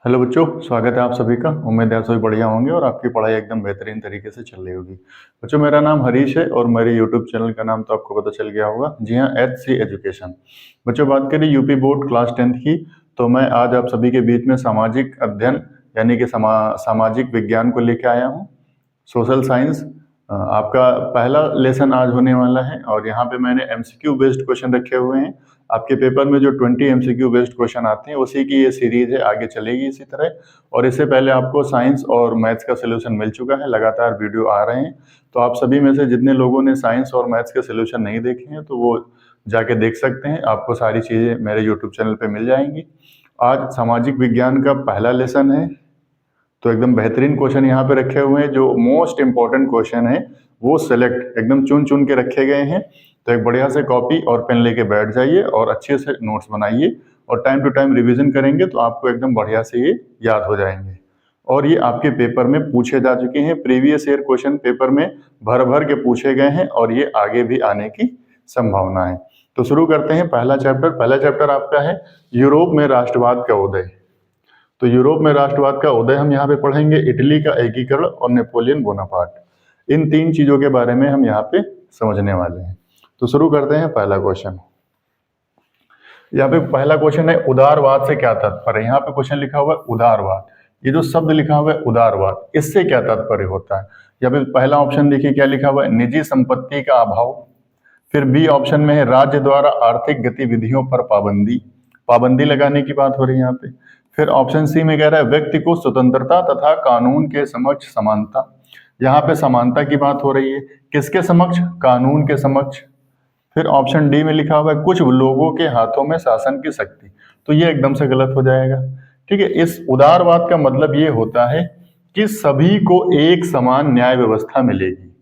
Hello बच्चों, स्वागत है आप सभी का। उम्मीद है आप सभी बढ़िया होंगे और आपकी पढ़ाई एकदम बेहतरीन तरीके से चल रही होगी। बच्चों, मेरा नाम हरीश है और मेरे यूट्यूब चैनल का नाम तो आपको पता चल गया होगा। जी हाँ, HC एजुकेशन। बच्चों, बात करें यूपी बोर्ड क्लास 10th की, तो मैं आज आप सभी के बीच में सामाजिक अध्ययन यानी कि सामाजिक विज्ञान को लेकर आया हूँ। सोशल साइंस आपका पहला लेसन आज होने वाला है और यहाँ पे मैंने MCQ बेस्ड क्वेश्चन रखे हुए हैं। आपके पेपर में जो 20 MCQ बेस्ड क्वेश्चन आते हैं उसी की ये सीरीज है, आगे चलेगी इसी तरह। और इससे पहले आपको साइंस और मैथ्स का सोल्यूशन मिल चुका है, लगातार वीडियो आ रहे हैं। तो आप सभी में से जितने लोगों ने साइंस और मैथ्स के सोल्यूशन नहीं देखे हैं तो वो जाके देख सकते हैं। आपको सारी चीज़ें मेरे यूट्यूब चैनल पर मिल जाएंगी। आज सामाजिक विज्ञान का पहला लेसन है, तो एकदम बेहतरीन क्वेश्चन यहाँ पे रखे हुए हैं। जो मोस्ट इंपॉर्टेंट क्वेश्चन है वो सेलेक्ट एकदम चुन चुन के रखे गए हैं। तो एक बढ़िया से कॉपी और पेन लेके बैठ जाइए और अच्छे से नोट्स बनाइए और टाइम टू टाइम रिवीजन करेंगे तो आपको एकदम बढ़िया से ये याद हो जाएंगे। और ये आपके पेपर में पूछे जा चुके हैं, प्रीवियस ईयर क्वेश्चन पेपर में भर भर के पूछे गए हैं और ये आगे भी आने की संभावना है। तो शुरू करते हैं पहला चैप्टर। पहला चैप्टर आपका है यूरोप में राष्ट्रवाद का उदय। तो यूरोप में राष्ट्रवाद का उदय हम यहाँ पे पढ़ेंगे, इटली का एकीकरण और नेपोलियन बोनापार्ट। इन तीन चीजों के बारे में हम यहाँ पे समझने वाले हैं। तो शुरू करते हैं पहला क्वेश्चन। यहाँ पे पहला क्वेश्चन है उदारवाद से क्या तात्पर्य। यहाँ पे क्वेश्चन लिखा हुआ है उदारवाद। ये जो शब्द लिखा हुआ है उदारवाद, इससे क्या तात्पर्य होता है। यहाँ पे पहला ऑप्शन देखिए क्या लिखा हुआ है, निजी संपत्ति का अभाव। फिर बी ऑप्शन में है राज्य द्वारा आर्थिक गतिविधियों पर पाबंदी, पाबंदी लगाने की बात हो रही है यहाँ पे। फिर ऑप्शन सी में कह रहा है व्यक्ति को स्वतंत्रता तथा कानून के समक्ष समानता। यहाँ पे समानता की बात हो रही है, किसके समक्ष, कानून के समक्ष। फिर ऑप्शन डी में लिखा हुआ है कुछ लोगों के हाथों में शासन की शक्ति। तो ये एकदम से गलत हो जाएगा। ठीक है, इस उदारवाद का मतलब ये होता है कि सभी को एक समान न्याय व्यवस्था मिलेगी।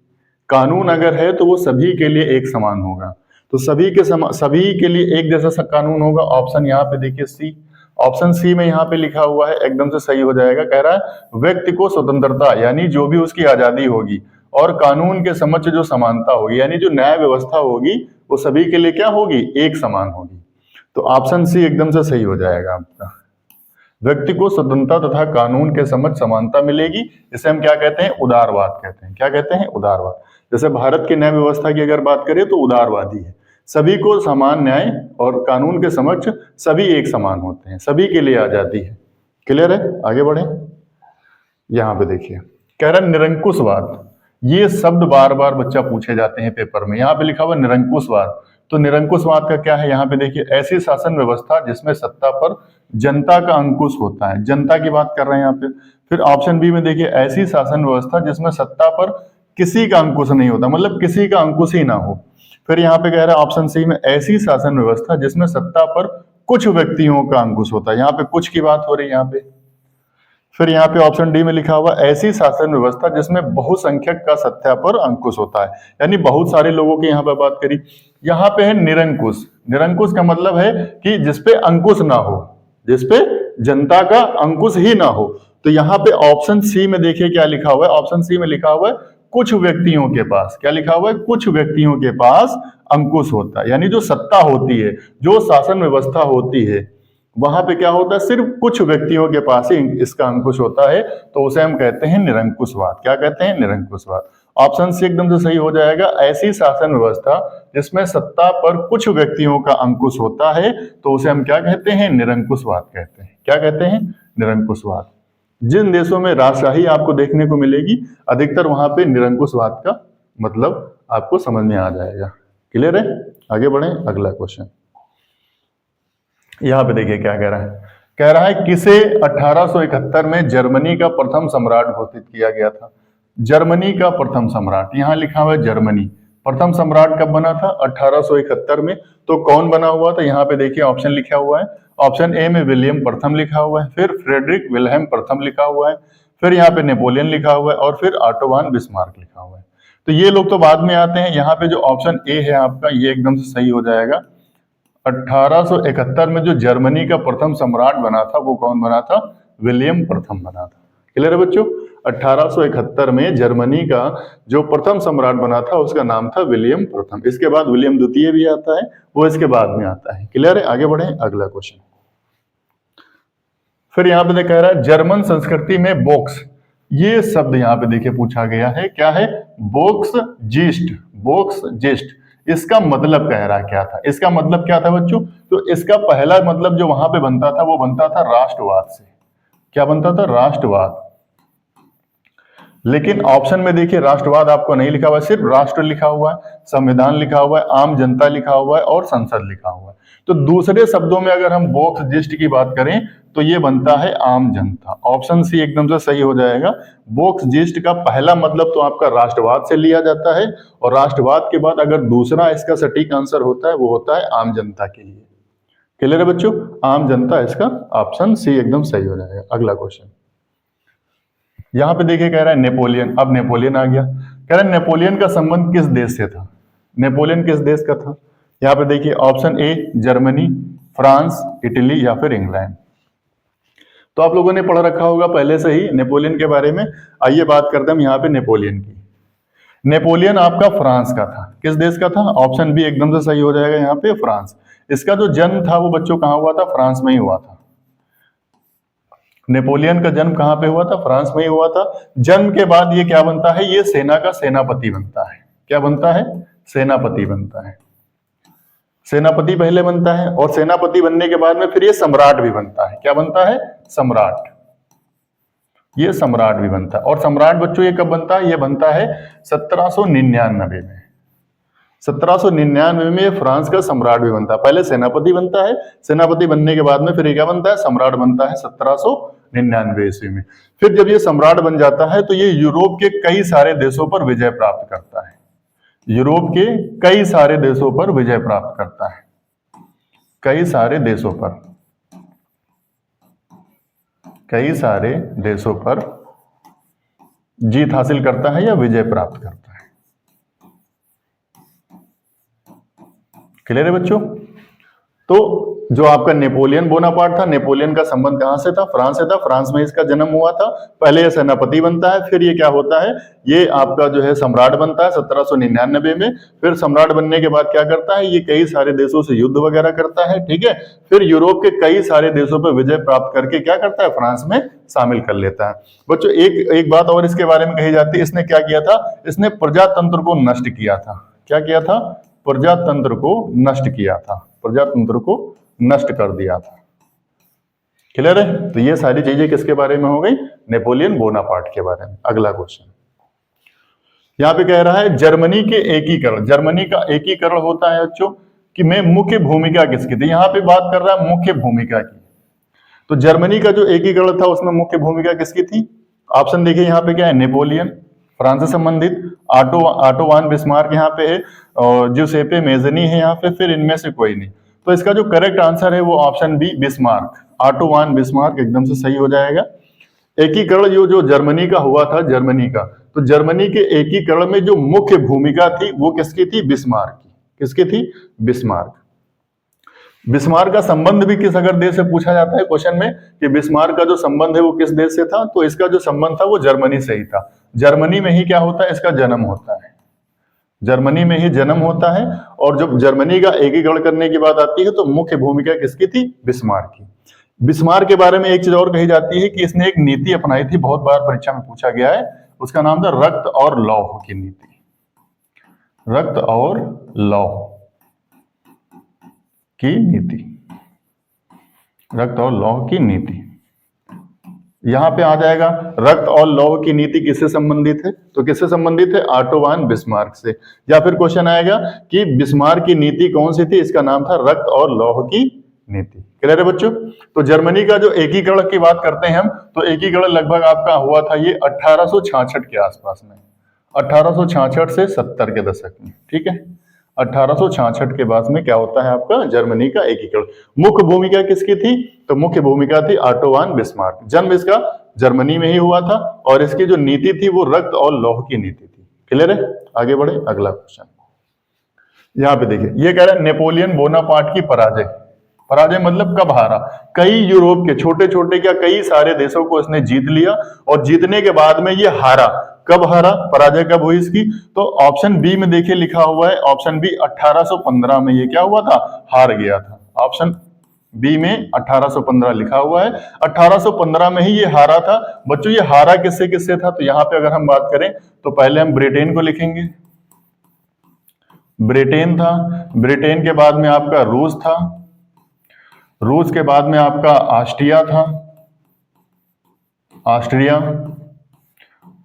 कानून अगर है तो वो सभी के लिए एक समान होगा, तो सभी के लिए एक जैसा कानून होगा। ऑप्शन यहाँ पे देखिए सी, ऑप्शन सी में यहाँ पे लिखा हुआ है, एकदम से सही हो जाएगा। कह रहा है व्यक्ति को स्वतंत्रता यानी जो भी उसकी आजादी होगी और कानून के समक्ष जो समानता होगी यानी जो न्याय व्यवस्था होगी वो सभी के लिए क्या होगी, एक समान होगी। तो ऑप्शन सी एकदम से सही हो जाएगा आपका। व्यक्ति को स्वतंत्रता तथा कानून के समक्ष समानता मिलेगी, इसे हम क्या कहते हैं, उदारवाद कहते हैं। क्या कहते हैं, उदारवाद। जैसे भारत की न्याय व्यवस्था की अगर बात करें तो उदारवादी है, सभी को समान न्याय और कानून के समक्ष सभी एक समान होते हैं, सभी के लिए आजादी है। क्लियर है, आगे बढ़े। यहाँ पे देखिए कह रहा है निरंकुशवाद। ये शब्द बार बार बच्चा पूछे जाते हैं पेपर में। यहाँ पे लिखा हुआ निरंकुशवाद, तो निरंकुशवाद का क्या है। यहाँ पे देखिए ऐसी शासन व्यवस्था जिसमें सत्ता पर जनता का अंकुश होता है, जनता की बात कर रहे हैं यहाँ पे। फिर ऑप्शन बी में देखिए ऐसी शासन व्यवस्था जिसमें सत्ता पर किसी का अंकुश नहीं होता, मतलब किसी का अंकुश ही ना हो। फिर यहाँ पे कह रहा है ऑप्शन सी में ऐसी शासन व्यवस्था जिसमें सत्ता पर कुछ व्यक्तियों का अंकुश होता है, यहाँ पे कुछ की बात हो रही है यहाँ पे। फिर यहाँ पे ऑप्शन डी में लिखा हुआ ऐसी शासन व्यवस्था जिसमें बहुसंख्यक का सत्ता पर अंकुश होता है, यानी बहुत सारे लोगों की यहाँ पे बात करी। यहाँ पे है निरंकुश। निरंकुश का मतलब है कि जिसपे अंकुश ना हो, जिसपे जनता का अंकुश ही ना हो। तो यहाँ पे ऑप्शन सी में देखिए क्या लिखा हुआ है, ऑप्शन सी में लिखा हुआ है कुछ व्यक्तियों के पास, क्या लिखा हुआ है, कुछ व्यक्तियों के पास अंकुश होता है, यानी जो सत्ता होती है, जो शासन व्यवस्था होती है, वहां पे क्या होता है, सिर्फ कुछ व्यक्तियों के पास ही इसका अंकुश होता है। तो उसे हम कहते हैं निरंकुशवाद। क्या कहते हैं, निरंकुशवाद। ऑप्शन सी एकदम से सही हो जाएगा, ऐसी शासन व्यवस्था जिसमें सत्ता पर कुछ व्यक्तियों का अंकुश होता है, तो उसे हम क्या कहते हैं, निरंकुशवाद कहते हैं। क्या कहते हैं, निरंकुशवाद। जिन देशों में राजशाही आपको देखने को मिलेगी अधिकतर वहां पे निरंकुशवाद का मतलब आपको समझ में आ जाएगा। क्लियर है, आगे बढ़े अगला क्वेश्चन। यहाँ पे देखिए क्या कह रहा है किसे 1871 में जर्मनी का प्रथम सम्राट घोषित किया गया था। जर्मनी का प्रथम सम्राट, यहाँ लिखा हुआ है जर्मनी। प्रथम सम्राट कब बना था, 1871 में। तो कौन बना हुआ था, यहाँ पे देखिए ऑप्शन लिखा हुआ है। ऑप्शन ए में विलियम प्रथम लिखा हुआ है, फिर फ्रेडरिक विल्हेम प्रथम लिखा हुआ है, फिर यहाँ पे नेपोलियन लिखा हुआ है और फिर ऑटो वान बिस्मार्क लिखा हुआ है। तो ये लोग तो बाद में आते हैं। यहाँ पे जो ऑप्शन ए है आपका ये एकदम से सही हो जाएगा। 1871 में जो जर्मनी का प्रथम सम्राट बना था वो कौन बना था, विलियम प्रथम बना था। क्लियर है बच्चों, 1871 में जर्मनी का जो प्रथम सम्राट बना था उसका नाम था विलियम प्रथम। इसके बाद विलियम द्वितीय भी आता है, वो इसके बाद में आता है। क्लियर है, आगे बढ़े अगला क्वेश्चन। फिर यहाँ पे कह रहा है जर्मन संस्कृति में बोक्स, ये शब्द यहाँ पे देखिए पूछा गया है, क्या है? Box gist, box gist. इसका मतलब कह रहा क्या था? इसका मतलब क्या था बच्चों? तो इसका पहला मतलब जो वहां पे बनता था वो बनता था राष्ट्रवाद से। क्या बनता था? राष्ट्रवाद। लेकिन ऑप्शन में देखिए राष्ट्रवाद आपको नहीं लिखा हुआ है, सिर्फ राष्ट्र लिखा हुआ है, संविधान लिखा हुआ है, आम जनता लिखा हुआ है और संसद लिखा हुआ है। तो दूसरे शब्दों में अगर हम बोक्स जिस्ट की बात करें तो ये बनता है आम जनता। ऑप्शन सी एकदम से सही हो जाएगा। बोक्स जिस्ट का पहला मतलब तो आपका राष्ट्रवाद से लिया जाता है, और राष्ट्रवाद के बाद अगर दूसरा इसका सटीक आंसर होता है वो होता है आम जनता के लिए। क्लियर है बच्चों? आम जनता, इसका ऑप्शन सी एकदम सही हो जाएगा। अगला क्वेश्चन यहां पे देखिए कह रहा है नेपोलियन। अब नेपोलियन आ गया, कह रहा है नेपोलियन का संबंध किस देश से था? नेपोलियन किस देश का था? यहाँ पे देखिए option A Germany, France, Italy या फिर इंग्लैंड। तो आप लोगों ने पढ़ रखा होगा पहले से ही नेपोलियन के बारे में। आइए बात करते हैं हम यहाँ पे नेपोलियन की। नेपोलियन आपका फ्रांस का था। किस देश का था? ऑप्शन बी एकदम से सही हो जाएगा यहाँ पे, फ्रांस। इसका जो जन्म था वो बच्चों कहाँ हुआ था? फ्रांस में ही हुआ था। नेपोलियन का जन्म कहां पे हुआ था? फ्रांस में ही हुआ था। जन्म के बाद ये क्या बनता है? ये सेना का सेनापति बनता है। क्या बनता है? सेनापति बनता है। सेनापति पहले बनता है, और सेनापति बनने के बाद में फिर ये सम्राट भी बनता है। क्या बनता है? सम्राट। ये सम्राट भी बनता है। और सम्राट बच्चों ये कब बनता है? ये बनता है 1799 में। 1799 में फ्रांस का सम्राट भी बनता है। पहले सेनापति बनता है, सेनापति बनने के बाद में फिर क्या बनता है? सम्राट बनता है 1799 ईस्वी में। फिर जब ये सम्राट बन जाता है तो ये यूरोप के कई सारे देशों पर विजय प्राप्त करता है। यूरोप के कई सारे देशों पर विजय प्राप्त करता है। कई सारे देशों पर, कई सारे देशों पर जीत हासिल करता है या विजय प्राप्त करता है। क्लियर है बच्चों? तो जो आपका नेपोलियन बोनापार्ट था, नेपोलियन का संबंध कहां से था? फ्रांस से था। फ्रांस में इसका जन्म हुआ था। पहले ये सेनापति बनता है, फिर ये क्या होता है? ये आपका जो है सम्राट बनता है 1799 में। फिर सम्राट बनने के बाद क्या करता है? ये कई सारे देशों से युद्ध वगैरह करता है, ठीक है। फिर यूरोप के कई सारे देशों पर विजय प्राप्त करके क्या करता है? फ्रांस में शामिल कर लेता है। बच्चों एक बात और इसके बारे में कही जाती है, इसने क्या किया था? इसने प्रजातंत्र को नष्ट किया था। क्या किया था? प्रजातंत्र को नष्ट किया था। प्रजातंत्र को नष्ट कर दिया था। क्लियर है? तो ये सारी चीजें किसके बारे में हो गई? नेपोलियन बोनापार्ट के बारे में। अगला क्वेश्चन यहां पे कह रहा है जर्मनी के एकीकरण। जर्मनी का एकीकरण होता है बच्चों कि में मुख्य भूमिका किसकी थी? यहां पे बात कर रहा है मुख्य भूमिका की। तो जर्मनी का जो एकीकरण था उसमें मुख्य भूमिका किसकी थी? ऑप्शन देखिए यहाँ पे क्या है? नेपोलियन, फ्रांस से संबंधित, ऑटो वान बिस्मार्क यहाँ पे है, और ज्यूसेppe मेज़नी है यहाँ पे, फिर इनमें से कोई नहीं। तो इसका जो करेक्ट आंसर है वो ऑप्शन बी बिस्मार्क, ऑटो वान बिस्मार्क एकदम से सही हो जाएगा। एकीकरण जो जर्मनी का हुआ था, जर्मनी का, तो जर्मनी के एकीकरण में जो मुख्य भूमिका थी वो किसकी थी? बिस्मार्क की। किसकी थी? बिस्मार्क। बिस्मार्क का संबंध भी किस अगर देश से पूछा जाता है क्वेश्चन में कि बिस्मार्क का जो संबंध है वो किस देश से था, तो इसका जो संबंध था वो जर्मनी से ही था। जर्मनी में ही क्या होता है? इसका जन्म होता है। जर्मनी में ही जन्म होता है। और जब जर्मनी का एकीकरण करने की बात आती है तो मुख्य भूमिका किसकी थी? बिस्मार्क की। बिस्मार्क के बारे में एक चीज और कही जाती है कि इसने एक नीति अपनाई थी, बहुत बार परीक्षा में पूछा गया है, उसका नाम था रक्त और लौह की नीति। रक्त और लौह की नीति। रक्त और लौह की नीति यहां पे आ जाएगा। रक्त और लौह की नीति किससे संबंधित है? तो किससे संबंधित है? ऑटो वान बिस्मार्क से। या फिर क्वेश्चन आएगा कि बिस्मार्क की नीति कौन सी थी? इसका नाम था रक्त और लौह की नीति। क्लियर है बच्चों? तो जर्मनी का जो एकीकरण की बात करते हैं हम, तो एकीकरण लगभग आपका हुआ था ये 1866 के आसपास में, 1866 से 70 के दशक में, ठीक है। 1866 के बाद में क्या होता है आपका? जर्मनी का एकीकरण। मुख्य भूमिका किसकी थी? तो मुख्य भूमिका थी ऑटो वान बिस्मार्क। जन्म इसका जर्मनी में ही हुआ था, और इसकी जो नीति थी वो रक्त और लौह की नीति थी। क्लियर है? आगे बढ़े, अगला क्वेश्चन यहाँ पे देखिए, ये कह रहा है नेपोलियन बोनापार्ट की पराजय। पराजय मतलब कब हारा? कई यूरोप के छोटे छोटे क्या कई सारे देशों को इसने जीत लिया, और जीतने के बाद में ये हारा। कब हारा? पराजय कब हुई इसकी? तो ऑप्शन बी में देखिए लिखा हुआ है, ऑप्शन बी 1815 में ये क्या हुआ था? हार गया था। ऑप्शन बी में 1815 लिखा हुआ है। 1815 में ही ये हारा था। बच्चों ये हारा किससे किससे था, तो यहाँ पे अगर हम बात करें तो पहले हम ब्रिटेन को लिखेंगे, ब्रिटेन था। ब्रिटेन के बाद में आपका रूस था, रूस के बाद में आपका ऑस्ट्रिया था, ऑस्ट्रिया,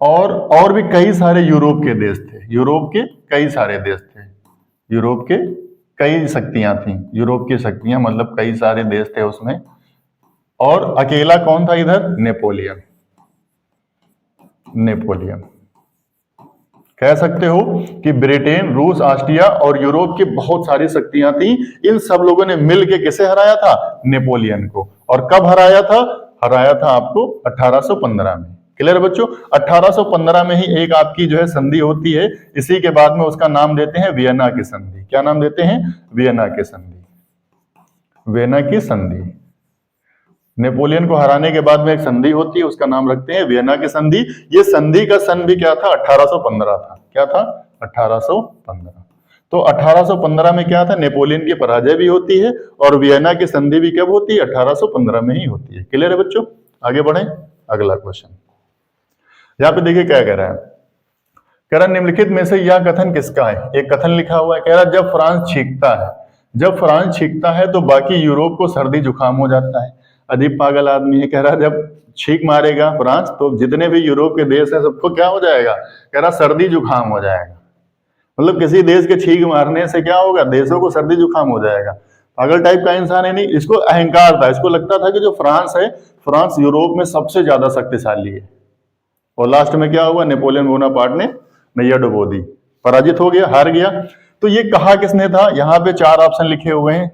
और भी कई सारे यूरोप के देश थे, यूरोप के कई सारे देश थे, यूरोप के कई शक्तियां थी, यूरोप की शक्तियां मतलब कई सारे देश थे उसमें। और अकेला कौन था इधर, नेपोलियन, नेपोलियन। कह सकते हो कि ब्रिटेन, रूस, ऑस्ट्रिया और यूरोप की बहुत सारी शक्तियां थी। इन सब लोगों ने मिलकर किसे हराया था, नेपोलियन को। और कब हराया था, हराया था आपको 1815 में। क्लियर है बच्चों। 1815 में ही एक आपकी जो है संधि होती है, इसी के बाद में उसका नाम देते हैं वियना की संधि। क्या नाम देते हैं, वियना की संधि, वियना की संधि। नेपोलियन को हराने के बाद में एक संधि होती है, उसका नाम रखते हैं वियना की संधि। ये संधि का सन भी क्या था, 1815 था। क्या था, 1815। तो 1815 में क्या था, नेपोलियन की पराजय भी होती है और वियना की संधि भी कब होती है, 1815 में ही होती है। क्लियर है बच्चों। आगे बढ़े, अगला क्वेश्चन। यहाँ पे देखिए क्या कह रहा है, कह रहा निम्नलिखित में से यह कथन किसका है। एक कथन लिखा हुआ है, कह रहा जब फ्रांस छींकता है, जब फ्रांस छींकता है तो बाकी यूरोप को सर्दी जुकाम हो जाता है। अजीब पागल आदमी है, कह रहा जब छींक मारेगा फ्रांस तो जितने भी यूरोप के देश हैं सबको क्या हो जाएगा, कह रहा सर्दी जुकाम हो जाएगा। मतलब किसी देश के छींक मारने से क्या होगा, देशों को सर्दी जुकाम हो जाएगा। पागल टाइप का इंसान है। नहीं, इसको अहंकार था, इसको लगता था कि जो फ्रांस है, फ्रांस यूरोप में सबसे ज्यादा शक्तिशाली है। और लास्ट में क्या हुआ, नेपोलियन बोनापार्ट ने नैया डुबो दी, पराजित हो गया, हार गया। तो ये कहा किसने था, यहाँ पे 4 ऑप्शन लिखे हुए हैं,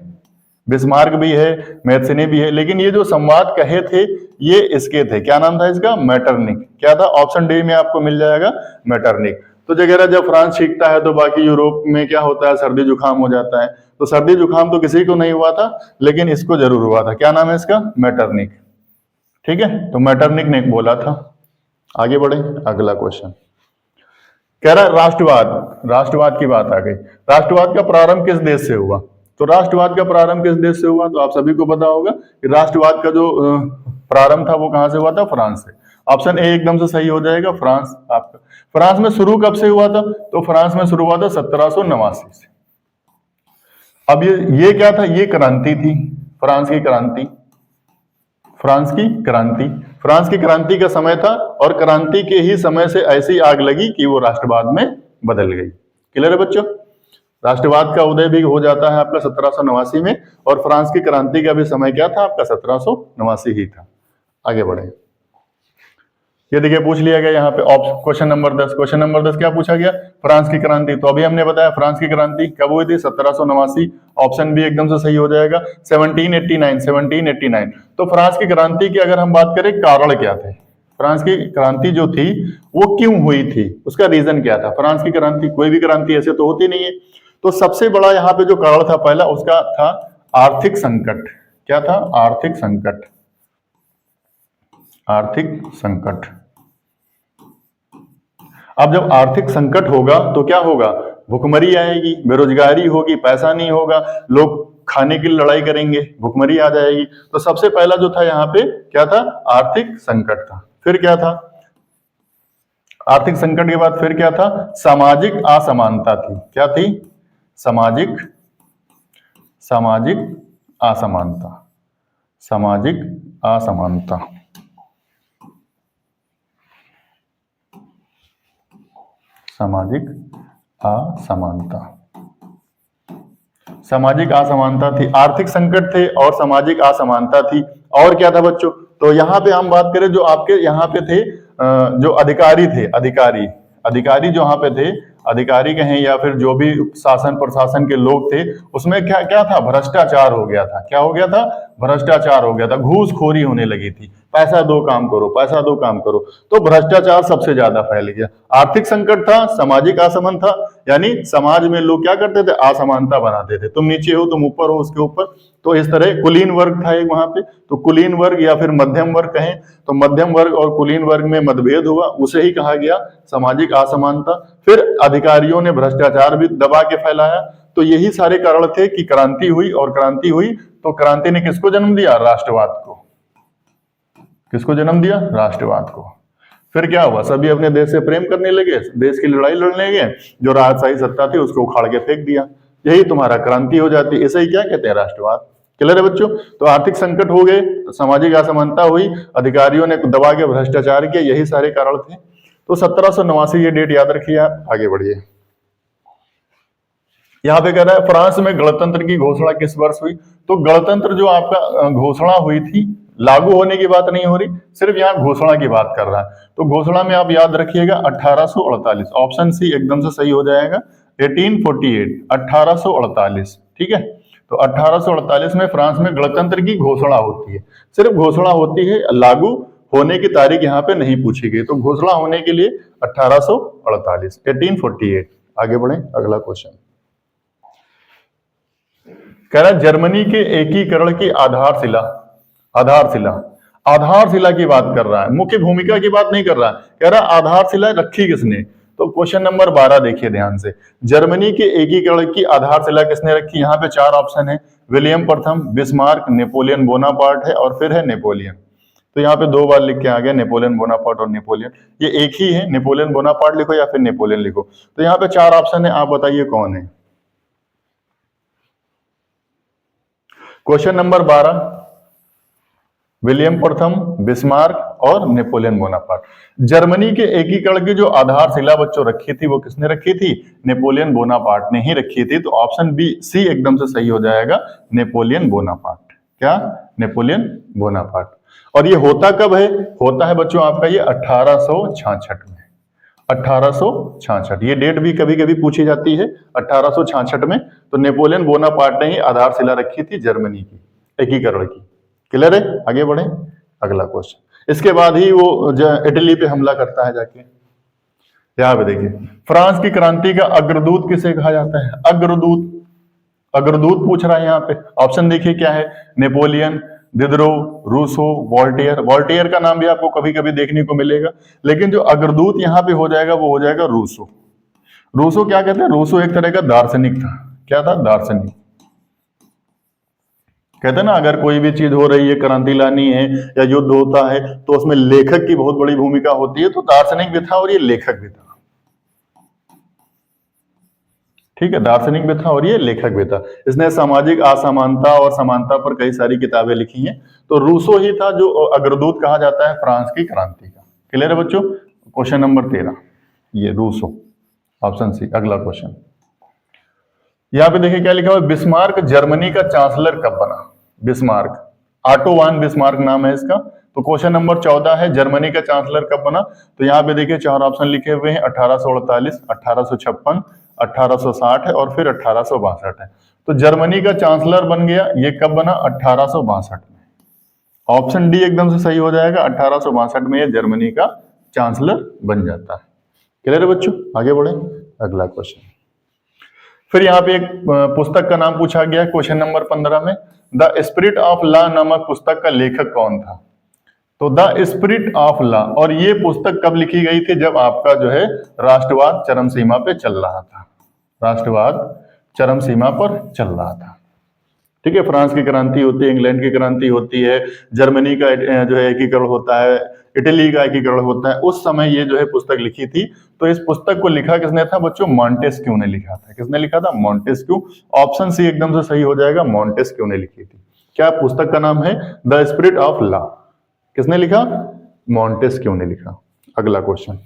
बिस्मार्क भी है, मैथ्सेने भी है, लेकिन ये जो संवाद कहे थे ये इसके थे। क्या नाम था इसका, मैटरनिक। क्या था, ऑप्शन डी में आपको मिल जाएगा, मैटरनिक। तो जगह जब फ्रांस छींकता है तो बाकी यूरोप में क्या होता है, सर्दी जुकाम हो जाता है। तो सर्दी जुकाम तो किसी को नहीं हुआ था, लेकिन इसको जरूर हुआ था। क्या नाम है इसका, मैटरनिक। ठीक है, तो मैटरनिक ने बोला था। आगे बढ़े, अगला क्वेश्चन। कह रहा राष्ट्रवाद, राष्ट्रवाद की बात आ गई। राष्ट्रवाद का प्रारंभ किस देश से हुआ, तो राष्ट्रवाद का प्रारंभ किस देश से हुआ, तो आप सभी को पता होगा कि राष्ट्रवाद का जो प्रारंभ था वो कहां से हुआ था, फ्रांस से। ऑप्शन ए एकदम से सही हो जाएगा, फ्रांस। आपका फ्रांस में शुरू कब से हुआ था, तो फ्रांस में शुरू हुआ था 1789 से। अब ये क्या था, ये क्रांति थी, फ्रांस की क्रांति, फ्रांस की क्रांति। फ्रांस की क्रांति का समय था और क्रांति के ही समय से ऐसी आग लगी कि वो राष्ट्रवाद में बदल गई। क्लियर है बच्चों। राष्ट्रवाद का उदय भी हो जाता है आपका 1789 में, और फ्रांस की क्रांति का भी समय क्या था आपका, 1789 ही था। आगे बढ़े, ये देखिए पूछ लिया गया यहाँ पे क्वेश्चन नंबर 10। क्वेश्चन नंबर 10 क्या पूछा गया, फ्रांस की क्रांति। तो अभी हमने बताया फ्रांस की क्रांति कब हुई थी, 1789। ऑप्शन बी एकदम से सही हो जाएगा, 1789, 1789। तो फ्रांस की क्रांति की अगर हम बात करें, कारण क्या थे, फ्रांस की क्रांति जो थी वो क्यों हुई थी, उसका रीजन क्या था। फ्रांस की क्रांति, कोई भी क्रांति ऐसे तो होती नहीं है। तो सबसे बड़ा यहाँ पे जो कारण था पहला, उसका था आर्थिक संकट। क्या था, आर्थिक संकट, आर्थिक संकट। अब जब आर्थिक संकट होगा तो क्या होगा, भुखमरी आएगी, बेरोजगारी होगी, पैसा नहीं होगा, लोग खाने की लड़ाई करेंगे, भुखमरी आ जाएगी। तो सबसे पहला जो था यहाँ पे क्या था, आर्थिक संकट था। फिर क्या था, आर्थिक संकट के बाद फिर क्या था, सामाजिक असमानता थी। क्या थी, सामाजिक असमानता, सामाजिक असमानता। सामाजिक असमानता, सामाजिक असमानता थी, आर्थिक संकट थे और सामाजिक असमानता थी। और क्या था बच्चों, तो यहाँ पे हम बात करें जो आपके यहाँ पे थे, जो अधिकारी थे, अधिकारी जो यहाँ पे थे, अधिकारी कहें या फिर जो भी शासन प्रशासन के लोग थे, उसमें क्या क्या था, भ्रष्टाचार हो गया था। क्या हो गया था, भ्रष्टाचार हो गया था, घूसखोरी होने लगी थी, पैसा दो काम करो, पैसा दो काम करो। तो भ्रष्टाचार सबसे ज्यादा फैल गया। आर्थिक संकट था, सामाजिक असमान था, यानी समाज में लोग क्या करते थे, असमानता बनाते थे, तुम नीचे हो, तुम ऊपर हो, उसके ऊपर। तो इस तरह कुलीन वर्ग था एक वहां पे। तो कुलीन वर्ग या फिर मध्यम वर्ग कहें, तो मध्यम वर्ग और कुलीन वर्ग में मतभेद हुआ, उसे ही कहा गया सामाजिक असमानता। फिर अधिकारियों ने भ्रष्टाचार भी दबा के फैलाया। तो यही सारे कारण थे कि क्रांति हुई, और क्रांति हुई तो क्रांति ने किसको जन्म दिया? राष्ट्रवाद को। किसको जन्म दिया? राष्ट्रवाद को। फिर क्या हुआ? सभी अपने देश से प्रेम करने लगे, देश की लड़ाई लड़ने लगे, जो राजशाही सत्ता थी उसको उखाड़ के फेंक दिया। यही तुम्हारा क्रांति हो जाती है। इसे ही क्या कहते हैं? राष्ट्रवाद। क्लियर है बच्चों? तो आर्थिक संकट हो गए, सामाजिक असमानता हुई, अधिकारियों ने दबा के भ्रष्टाचार किया, यही सारे कारण थे। तो 1789 ये डेट याद रखिए आप। आगे बढ़िए। यहाँ पे कह रहा है फ्रांस में गणतंत्र की घोषणा किस वर्ष हुई? तो गणतंत्र जो आपका घोषणा हुई थी, लागू होने की बात नहीं हो रही, सिर्फ यहाँ घोषणा की बात कर रहा है। तो घोषणा में आप याद रखिएगा 1848। ऑप्शन सी एकदम से सही हो जाएगा। 1848, 1848। ठीक है, तो 1848 में फ्रांस में गणतंत्र की घोषणा होती है। सिर्फ घोषणा होती है, लागू होने की तारीख यहाँ पे नहीं पूछी गई। तो घोषणा होने के लिए 1848, 1848। आगे बढ़े, अगला क्वेश्चन कह रहा है जर्मनी के एकीकरण की आधारशिला, आधारशिला, आधारशिला की बात कर रहा है, मुख्य भूमिका की बात नहीं कर रहा है। कह रहा है आधारशिला रखी किसने? तो क्वेश्चन नंबर 12 देखिए ध्यान से। जर्मनी के एकीकरण की आधारशिला किसने रखी? यहाँ पे 4 ऑप्शन है। विलियम प्रथम, बिस्मार्क, नेपोलियन बोनापार्ट है और फिर है नेपोलियन। तो यहाँ पे 2 बार लिख के आ गया नेपोलियन बोनापार्ट और नेपोलियन। ये एक ही है, नेपोलियन बोनापार्ट लिखो या फिर नेपोलियन लिखो। तो यहाँ पे 4 ऑप्शन है, आप बताइए कौन है? क्वेश्चन नंबर 12, विलियम प्रथम, बिस्मार्क और नेपोलियन बोनापार्ट। जर्मनी के एकीकरण की जो आधारशिला बच्चों रखी थी वो किसने रखी थी? नेपोलियन बोनापार्ट ने ही रखी थी। तो ऑप्शन बी सी एकदम से सही हो जाएगा, नेपोलियन बोनापार्ट। क्या? Napoleon Bonaparte. और ये होता कब है? होता है बच्चों आपका ये 1866 में। 1866 ये डेट भी कभी कभी पूछी जाती है, 1866 में। तो नेपोलियन बोनापार्ट ने ही आधारशिला रखी थी जर्मनी की एकीकरण की। क्लियर है? आगे बढ़े, अगला क्वेश्चन। इसके बाद ही वो इटली पे हमला करता है जाके। यहां पे देखिए, फ्रांस की क्रांति का अग्रदूत किसे कहा जाता है? अग्रदूत, अग्रदूत पूछ रहा है यहाँ पे। ऑप्शन देखिए क्या है? Napoleon, Diderot, Rousseau, Voltaire. Voltaire का नाम भी आपको कभी कभी देखने को मिलेगा, लेकिन जो अग्रदूत यहाँ पे हो जाएगा वो हो जाएगा रूसो। रूसो क्या कहते हैं? रूसो एक तरह का दार्शनिक था। क्या था? दार्शनिक। कहते हैं ना, अगर कोई भी चीज हो रही है, क्रांति लानी है या युद्ध होता है, तो उसमें लेखक की बहुत बड़ी भूमिका होती है। तो दार्शनिक भी था और ये लेखक भी था। ठीक है, दार्शनिक भी था और ये लेखक भी था। इसने सामाजिक असमानता और समानता पर कई सारी किताबें लिखी हैं। तो रूसो ही था जो अग्रदूत कहा जाता है फ्रांस की क्रांति का। क्लियर है बच्चों? क्वेश्चन नंबर 13 ये रूसो, ऑप्शन सी। अगला क्वेश्चन यहाँ पे देखिए क्या लिखा हुआ है? बिस्मार्क जर्मनी का चांसलर कब बना? बिस्मार्क, ऑटो वान बिस्मार्क नाम है इसका। तो क्वेश्चन नंबर 14 है, जर्मनी का चांसलर कब बना? तो यहाँ पे देखिए 4 ऑप्शन लिखे हुए हैं, 1848, 1856, 1860 है और फिर 1862 है। तो जर्मनी का चांसलर बन गया, ये कब बना? 1862 में। ऑप्शन डी एकदम से सही हो जाएगा, 1862 में ये जर्मनी का चांसलर बन जाता है। क्लियर है बच्चों? आगे बढ़े, अगला क्वेश्चन। फिर यहाँ पे एक पुस्तक का नाम पूछा गया क्वेश्चन नंबर 15 में। द स्पिरिट ऑफ लॉ नामक पुस्तक का लेखक कौन था? तो द स्पिरिट ऑफ लॉ, और ये पुस्तक कब लिखी गई थी? जब आपका जो है राष्ट्रवाद चरम सीमा पे चल रहा था। राष्ट्रवाद चरम सीमा पर चल रहा था। ठीक है, फ्रांस की क्रांति होती है, इंग्लैंड की क्रांति होती है, जर्मनी का जो है एकीकरण होता है, इटली का एकीकरण होता है। उस समय ये जो है पुस्तक लिखी थी। तो इस पुस्तक को लिखा किसने था बच्चों? मॉन्टेस्क्यू ने लिखा था। किसने लिखा था? मॉन्टेस्क्यू। ऑप्शन सी एकदम से सही हो जाएगा, मॉन्टेस्क्यू ने लिखी थी। क्या पुस्तक का नाम है? The spirit of law. किसने लिखा? मॉन्टेस्क्यू ने लिखा। अगला क्वेश्चन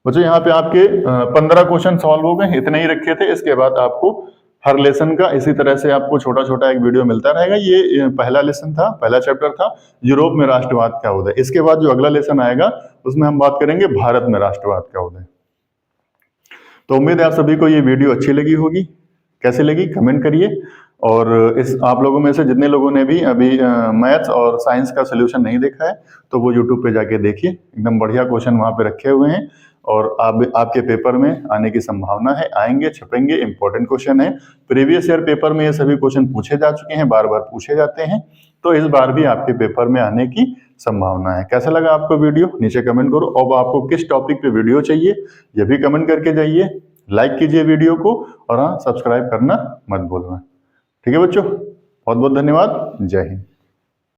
बच्चों, यहाँ पे आपके 15 क्वेश्चन सॉल्व हो गए, इतने ही रखे थे। इसके बाद आपको हर लेसन का इसी तरह से आपको छोटा छोटा एक वीडियो मिलता रहेगा। ये पहला लेसन था, पहला चैप्टर था यूरोप में राष्ट्रवाद का उदय। इसके बाद जो अगला लेसन आएगा उसमें हम बात करेंगे भारत में राष्ट्रवाद का उदय। तो उम्मीद है आप सभी को ये वीडियो अच्छी लगी होगी। कैसे लगी कमेंट करिए। और इस आप लोगों में से जितने लोगों ने भी अभी मैथ्स और साइंस का सोल्यूशन नहीं देखा है तो वो यूट्यूब पे जाके देखिए, एकदम बढ़िया क्वेश्चन वहां पे रखे हुए हैं और आपके पेपर में आने की संभावना है। आएंगे, छपेंगे, इंपॉर्टेंट क्वेश्चन है। प्रीवियस ईयर पेपर में ये सभी क्वेश्चन पूछे जा चुके हैं, बार बार पूछे जाते हैं। तो इस बार भी आपके पेपर में आने की संभावना है। कैसा लगा आपको वीडियो नीचे कमेंट करो। अब आपको किस टॉपिक पे वीडियो चाहिए ये भी कमेंट करके जाइए। लाइक कीजिए वीडियो को और हाँ, सब्सक्राइब करना मत भूलना। ठीक है बच्चों, बहुत बहुत धन्यवाद। जय हिंद।